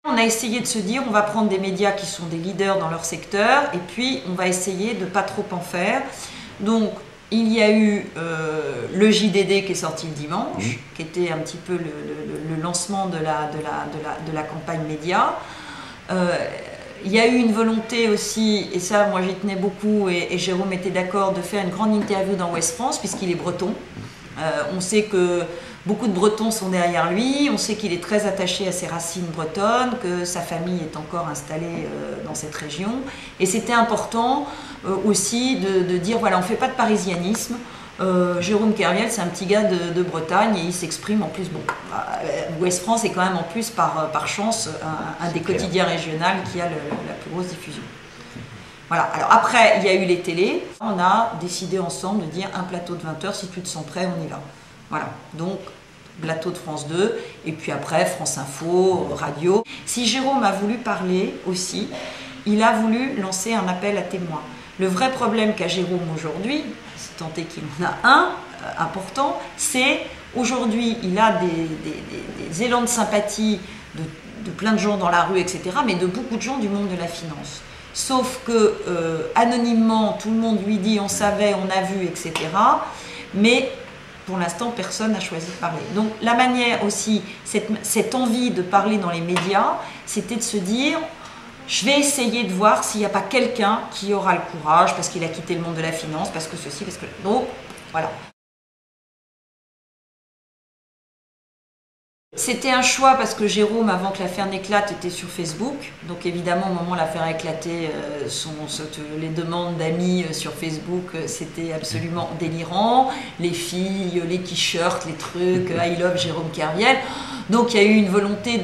On a essayé de se dire, on va prendre des médias qui sont des leaders dans leur secteur et puis on va essayer de ne pas trop en faire. Donc il y a eu le JDD qui est sorti le dimanche, qui était un petit peu le lancement de la campagne média. Il y a eu une volonté aussi, et ça moi j'y tenais beaucoup, et Jérôme était d'accord, de faire une grande interview dans Ouest France, puisqu'il est breton. On sait que beaucoup de Bretons sont derrière lui, on sait qu'il est très attaché à ses racines bretonnes, que sa famille est encore installée dans cette région. Et c'était important aussi de dire, voilà, on ne fait pas de parisianisme. Jérôme Kerviel, c'est un petit gars de Bretagne et il s'exprime en plus, bon, Ouest France est quand même en plus par chance un des quotidiens régionaux qui a la plus grosse diffusion. Voilà, alors après il y a eu les télés, on a décidé ensemble de dire un plateau de 20 h, si tu te sens prêt, on y va. Voilà, donc plateau de France 2, et puis après France Info, radio. Si Jérôme a voulu parler aussi, il a voulu lancer un appel à témoins. Le vrai problème qu'a Jérôme aujourd'hui, si tant est qu'il en a un important, c'est aujourd'hui il a des élans de sympathie de plein de gens dans la rue, etc., mais de beaucoup de gens du monde de la finance. Sauf que anonymement, tout le monde lui dit on savait, on a vu, etc. Mais pour l'instant, personne n'a choisi de parler. Donc la manière aussi, cette envie de parler dans les médias, c'était de se dire, je vais essayer de voir s'il n'y a pas quelqu'un qui aura le courage, parce qu'il a quitté le monde de la finance, parce que ceci, parce que... Donc, voilà. C'était un choix parce que Jérôme, avant que l'affaire n'éclate, était sur Facebook. Donc évidemment, au moment où l'affaire a éclaté, les demandes d'amis sur Facebook, c'était absolument délirant. Les filles, les t-shirts, les trucs, I love Jérôme Kerviel. Donc il y a eu une volonté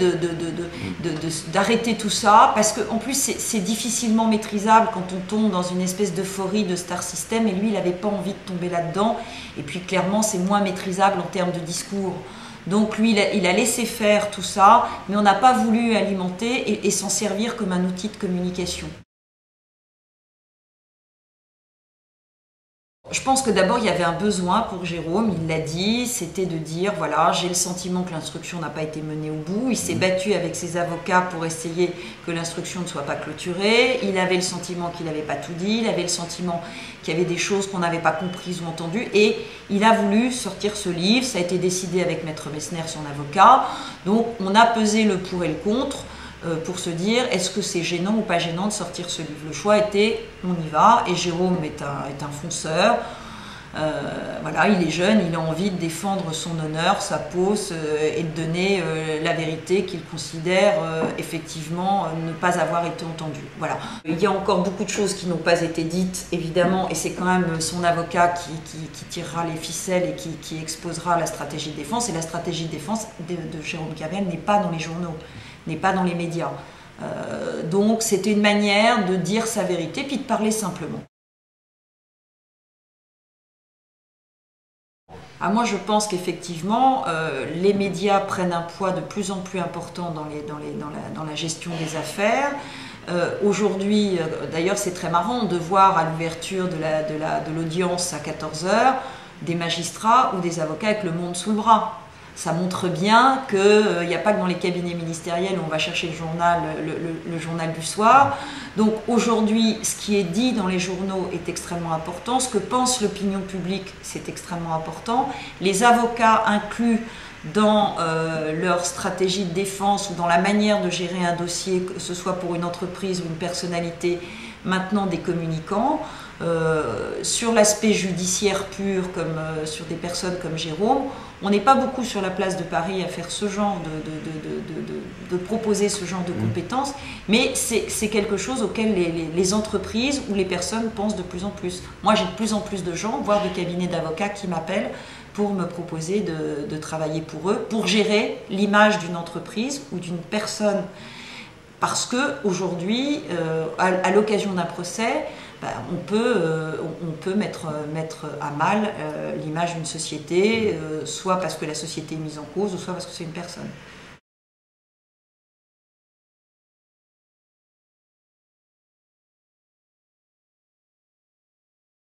d'arrêter tout ça, parce qu'en plus c'est difficilement maîtrisable quand on tombe dans une espèce d'euphorie de star system, et lui il n'avait pas envie de tomber là-dedans. Et puis clairement c'est moins maîtrisable en termes de discours. Donc lui, il a laissé faire tout ça, mais on n'a pas voulu alimenter et s'en servir comme un outil de communication. Je pense que d'abord il y avait un besoin pour Jérôme, il l'a dit, c'était de dire voilà, j'ai le sentiment que l'instruction n'a pas été menée au bout, il s'est battu avec ses avocats pour essayer que l'instruction ne soit pas clôturée, il avait le sentiment qu'il n'avait pas tout dit, il avait le sentiment qu'il y avait des choses qu'on n'avait pas comprises ou entendues, et il a voulu sortir ce livre, ça a été décidé avec Maître Messner, son avocat, donc on a pesé le pour et le contre, pour se dire est-ce que c'est gênant ou pas gênant de sortir ce livre. Le choix était on y va, et Jérôme est un fonceur, voilà, il est jeune, il a envie de défendre son honneur, sa peau, et de donner la vérité qu'il considère effectivement ne pas avoir été entendue. Voilà. Il y a encore beaucoup de choses qui n'ont pas été dites, évidemment, et c'est quand même son avocat qui tirera les ficelles et qui exposera la stratégie de défense, et la stratégie de défense de Jérôme Kerviel n'est pas dans les journaux, n'est pas dans les médias. Donc c'était une manière de dire sa vérité, puis de parler simplement. Ah, moi je pense qu'effectivement les médias prennent un poids de plus en plus important dans la gestion des affaires. Aujourd'hui, d'ailleurs c'est très marrant de voir à l'ouverture de l'audience à 14 h des magistrats ou des avocats avec le Monde sous le bras. Ça montre bien qu'il n'y a pas que dans les cabinets ministériels où on va chercher le journal du soir. Donc aujourd'hui, ce qui est dit dans les journaux est extrêmement important. Ce que pense l'opinion publique, c'est extrêmement important. Les avocats inclus dans leur stratégie de défense ou dans la manière de gérer un dossier, que ce soit pour une entreprise ou une personnalité, maintenant des communicants. Sur l'aspect judiciaire pur, comme sur des personnes comme Jérôme, on n'est pas beaucoup sur la place de Paris à faire ce genre de proposer ce genre de compétences, mais c'est quelque chose auquel les entreprises ou les personnes pensent de plus en plus. Moi j'ai de plus en plus de gens, voire de cabinets d'avocats qui m'appellent pour me proposer de travailler pour eux, pour gérer l'image d'une entreprise ou d'une personne. Parce qu'aujourd'hui, à l'occasion d'un procès, on peut mettre à mal l'image d'une société, soit parce que la société est mise en cause, ou soit parce que c'est une personne.